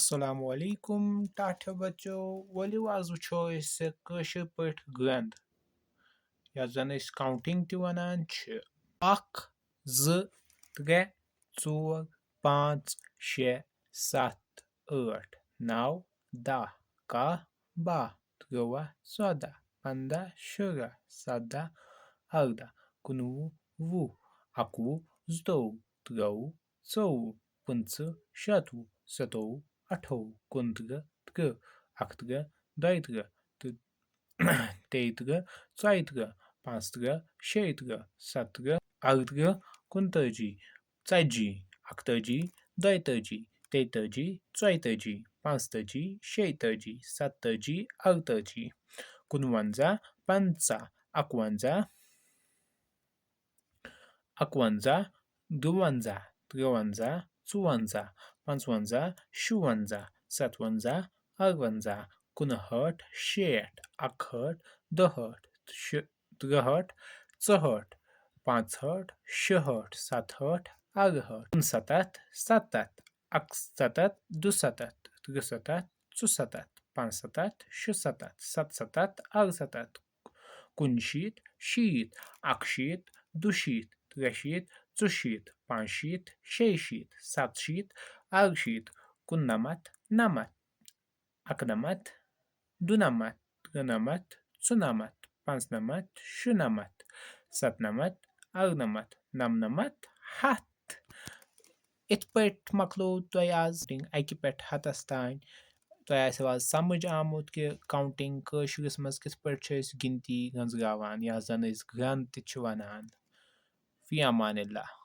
السلام علیکم ٹاٹھیو بچو ؤلِو آز وٕچھو أسۍ کٲشِر پٲٹھۍ گرٛنٛد یَتھ زَن أسۍ کاونٹِنٛگ تہِ وَنان چھِ 1 2 3 4 5 6 7 8 9 10 11 12 13 14 15 16 17 18 19 20 21 22 23 24 25 26 27 28 29 30 31 32 33 34 35 36 37 38 39 40 41 42 43 44 45 46 47 48 49 50 51 51 52 53 54 55 56 57 58 59 60 61 62 63 64 65 66 67 68 69 70 71 72 73 74 75 76 77 78 کُنشیٖتھ شیٖتھ اَکشیٖتھ دُشیٖتھ ترٛےٚشیٖتھ ژُشیٖتھ پانٛژشیٖتھ شیٚیہِ شیٖتھ سَتشیٖتھ اَرشیٖتھ کُننَمَتھ نَمَتھ اَکنَمَتھ دُنَمَتھ ترٛنَمَتھ ژُنَمَتھ پانٛژنَمَتھ شُنَمَتھ سَتنَمَتھ اَرنَمَتھ نَمنَمَتھ ہَتھ یِتھ پٲٹھۍ مۄکلو تۄہہِ آز اَکہِ پٮ۪ٹھ ہَتَس تانۍ تۄہہِ آسیو آز سَمٕجھ آمُت کہِ کاونٹِنٛگ کٲشرِس منٛز کِتھ پٲٹھۍ چھِ أسۍ گِنتی گٔنٛزراوان یَتھ زَن أسۍ گرٛنٛد تہِ چھِ وَنان فی امان اللہ